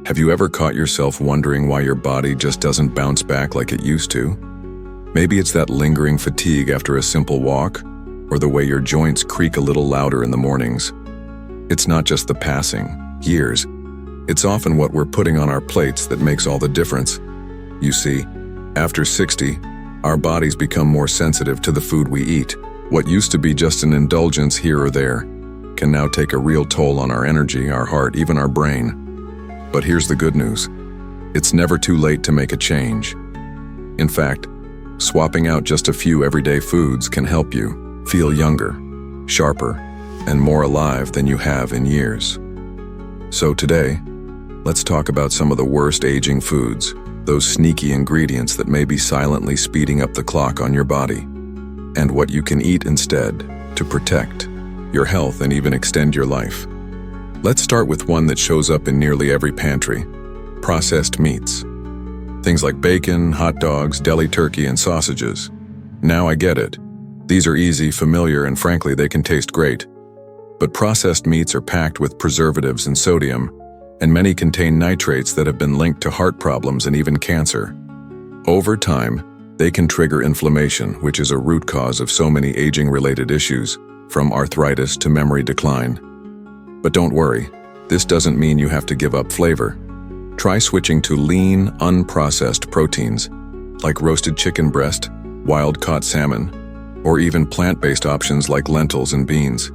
Have you ever caught yourself wondering why your body just doesn't bounce back like it used to? Maybe it's that lingering fatigue after a simple walk, or the way your joints creak a little louder in the mornings. It's not just the passing years. It's often what we're putting on our plates that makes all the difference. You see, after 60, our bodies become more sensitive to the food we eat. What used to be just an indulgence here or there can now take a real toll on our energy, our heart, even our brain. But here's the good news. It's never too late to make a change. In fact, swapping out just a few everyday foods can help you feel younger, sharper, and more alive than you have in years. So today, let's talk about some of the worst aging foods, those sneaky ingredients that may be silently speeding up the clock on your body, and what you can eat instead to protect your health and even extend your life. Let's start with one that shows up in nearly every pantry: processed meats. Things like bacon, hot dogs, deli turkey, and sausages. Now I get it. These are easy, familiar, and frankly, they can taste great. But processed meats are packed with preservatives and sodium, and many contain nitrates that have been linked to heart problems and even cancer. Over time, they can trigger inflammation, which is a root cause of so many aging-related issues, from arthritis to memory decline. But don't worry, this doesn't mean you have to give up flavor. Try switching to lean, unprocessed proteins, like roasted chicken breast, wild-caught salmon, or even plant-based options like lentils and beans.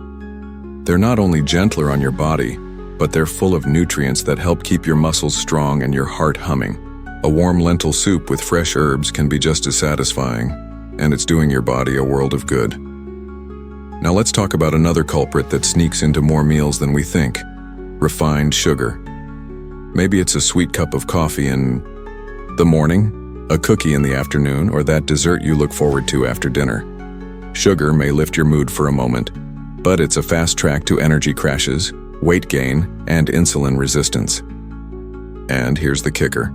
They're not only gentler on your body, but they're full of nutrients that help keep your muscles strong and your heart humming. A warm lentil soup with fresh herbs can be just as satisfying, and it's doing your body a world of good. Now let's talk about another culprit that sneaks into more meals than we think: refined sugar. Maybe it's a sweet cup of coffee in the morning, a cookie in the afternoon, or that dessert you look forward to after dinner. Sugar may lift your mood for a moment, but it's a fast track to energy crashes, weight gain, and insulin resistance. And here's the kicker.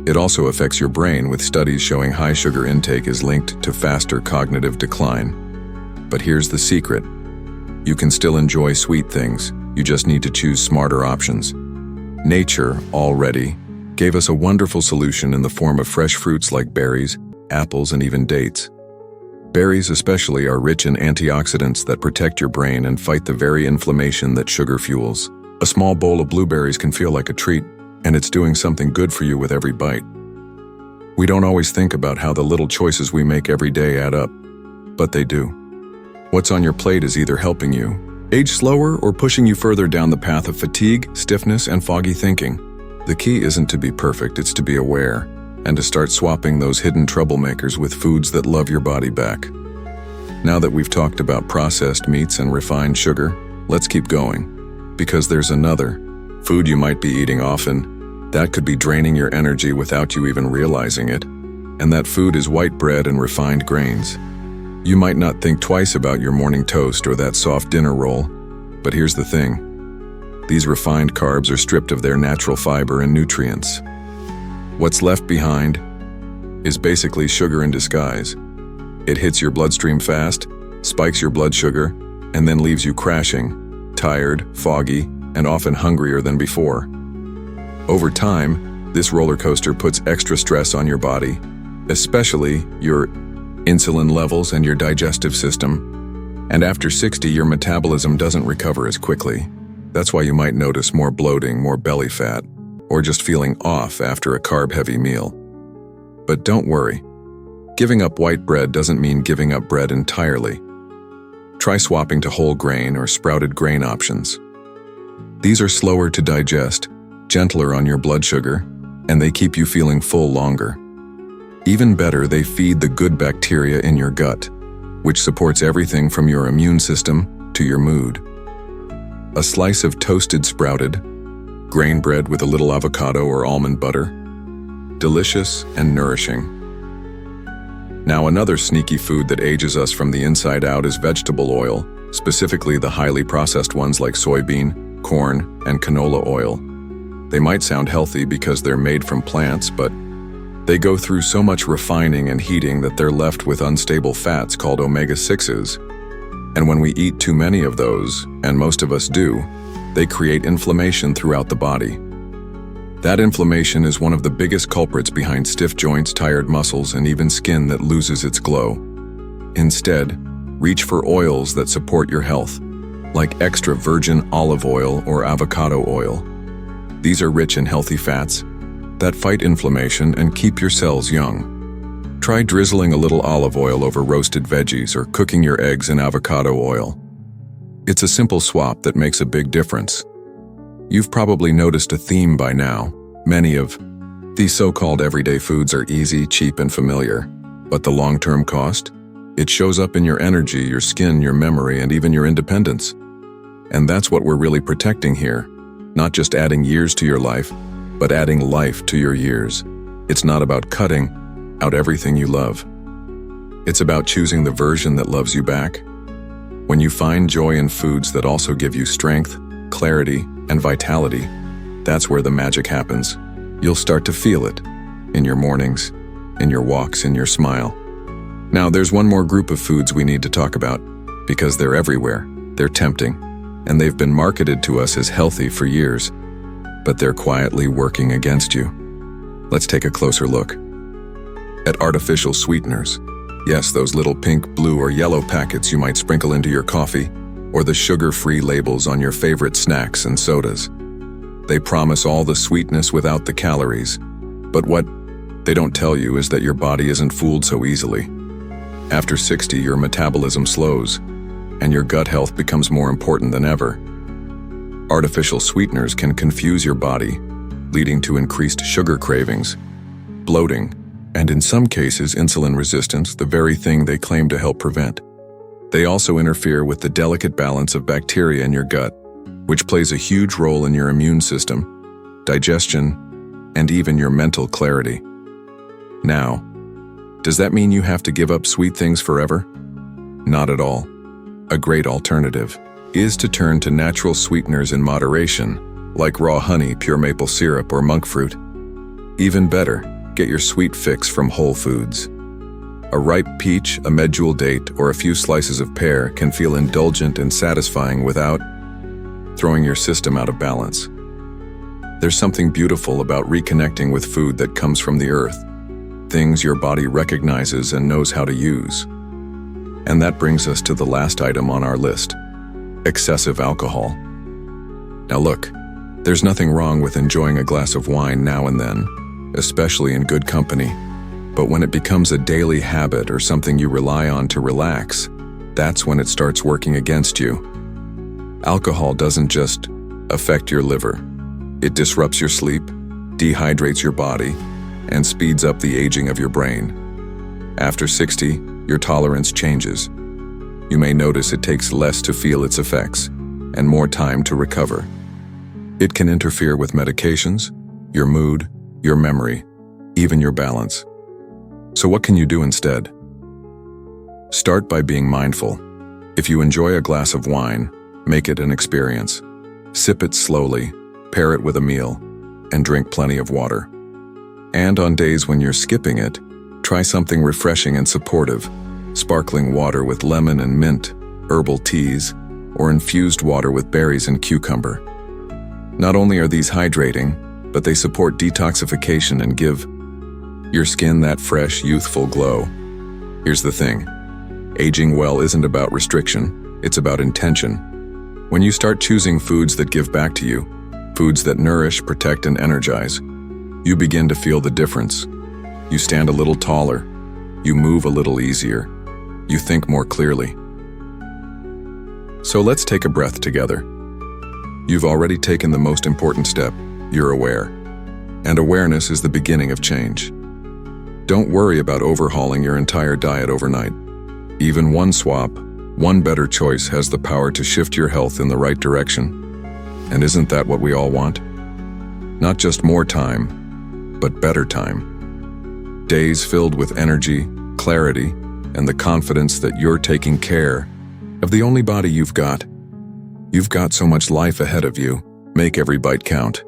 It also affects your brain, with studies showing high sugar intake is linked to faster cognitive decline. But here's the secret. You can still enjoy sweet things, you just need to choose smarter options. Nature already gave us a wonderful solution in the form of fresh fruits like berries, apples, and even dates. Berries especially are rich in antioxidants that protect your brain and fight the very inflammation that sugar fuels. A small bowl of blueberries can feel like a treat, and it's doing something good for you with every bite. We don't always think about how the little choices we make every day add up, but they do. What's on your plate is either helping you age slower or pushing you further down the path of fatigue, stiffness, and foggy thinking. The key isn't to be perfect, it's to be aware, and to start swapping those hidden troublemakers with foods that love your body back. Now that we've talked about processed meats and refined sugar, let's keep going, because there's another food you might be eating often that could be draining your energy without you even realizing it, and that food is white bread and refined grains. You might not think twice about your morning toast or that soft dinner roll, but here's the thing. These refined carbs are stripped of their natural fiber and nutrients. What's left behind is basically sugar in disguise. It hits your bloodstream fast, spikes your blood sugar, and then leaves you crashing, tired, foggy, and often hungrier than before. Over time, this roller coaster puts extra stress on your body, especially your insulin levels and your digestive system. And after 60, your metabolism doesn't recover as quickly. That's why you might notice more bloating, more belly fat, or just feeling off after a carb-heavy meal. But don't worry. Giving up white bread doesn't mean giving up bread entirely. Try swapping to whole grain or sprouted grain options. These are slower to digest, gentler on your blood sugar, and they keep you feeling full longer. Even better, they feed the good bacteria in your gut, which supports everything from your immune system to your mood. A slice of toasted sprouted grain bread with a little avocado or almond butter. Delicious and nourishing. Now, another sneaky food that ages us from the inside out is vegetable oil, specifically the highly processed ones like soybean, corn, and canola oil. They might sound healthy because they're made from plants, but they go through so much refining and heating that they're left with unstable fats called omega-6s. And when we eat too many of those, and most of us do, they create inflammation throughout the body. That inflammation is one of the biggest culprits behind stiff joints, tired muscles, and even skin that loses its glow. Instead, reach for oils that support your health, like extra virgin olive oil or avocado oil. These are rich in healthy fats that fight inflammation and keep your cells young. Try drizzling a little olive oil over roasted veggies or cooking your eggs in avocado oil. It's a simple swap that makes a big difference. You've probably noticed a theme by now. Many of these so-called everyday foods are easy, cheap, and familiar. But the long-term cost? It shows up in your energy, your skin, your memory, and even your independence. And that's what we're really protecting here. Not just adding years to your life, but adding life to your years. It's not about cutting out everything you love. It's about choosing the version that loves you back. When you find joy in foods that also give you strength, clarity, and vitality, that's where the magic happens. You'll start to feel it in your mornings, in your walks, in your smile. Now, there's one more group of foods we need to talk about because they're everywhere, they're tempting, and they've been marketed to us as healthy for years, but they're quietly working against you. Let's take a closer look at artificial sweeteners. Yes, those little pink, blue, or yellow packets you might sprinkle into your coffee, or the sugar-free labels on your favorite snacks and sodas. They promise all the sweetness without the calories, but what they don't tell you is that your body isn't fooled so easily. After 60, your metabolism slows, and your gut health becomes more important than ever. Artificial sweeteners can confuse your body, leading to increased sugar cravings, bloating, and in some cases insulin resistance, the very thing they claim to help prevent. They also interfere with the delicate balance of bacteria in your gut, which plays a huge role in your immune system, digestion, and even your mental clarity. Now, does that mean you have to give up sweet things forever? Not at all. A great alternative is to turn to natural sweeteners in moderation, like raw honey, pure maple syrup, or monk fruit. Even better, get your sweet fix from Whole Foods. A ripe peach, a medjool date, or a few slices of pear can feel indulgent and satisfying without throwing your system out of balance. There's something beautiful about reconnecting with food that comes from the earth, things your body recognizes and knows how to use. And that brings us to the last item on our list: excessive alcohol. Now look, there's nothing wrong with enjoying a glass of wine now and then, especially in good company. But when it becomes a daily habit or something you rely on to relax, that's when it starts working against you. Alcohol doesn't just affect your liver. It disrupts your sleep, dehydrates your body, and speeds up the aging of your brain. After 60, your tolerance changes. You may notice it takes less to feel its effects and more time to recover. It can interfere with medications, your mood, your memory, even your balance. So what can you do instead? Start by being mindful. If you enjoy a glass of wine, make it an experience. Sip it slowly, pair it with a meal, and drink plenty of water. And on days when you're skipping it, try something refreshing and supportive: sparkling water with lemon and mint, herbal teas, or infused water with berries and cucumber. Not only are these hydrating, but they support detoxification and give your skin that fresh, youthful glow. Here's the thing: aging well isn't about restriction, it's about intention. When you start choosing foods that give back to you, foods that nourish, protect, and energize, you begin to feel the difference. You stand a little taller, you move a little easier, you think more clearly. So let's take a breath together. You've already taken the most important step: you're aware. And awareness is the beginning of change. Don't worry about overhauling your entire diet overnight. Even one swap, one better choice has the power to shift your health in the right direction. And isn't that what we all want? Not just more time, but better time. Days filled with energy, clarity, and the confidence that you're taking care of the only body you've got. You've got so much life ahead of you. Make every bite count.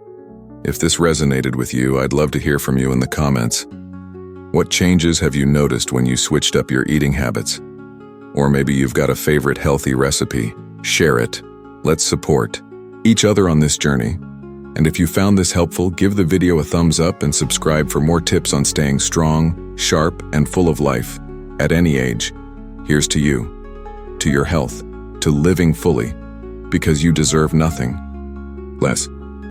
If this resonated with you, I'd love to hear from you in the comments. What changes have you noticed when you switched up your eating habits? Or maybe you've got a favorite healthy recipe. Share it. Let's support each other on this journey. And if you found this helpful, give the video a thumbs up and subscribe for more tips on staying strong, sharp, and full of life at any age. Here's to you, to your health, to living fully, because you deserve nothing less.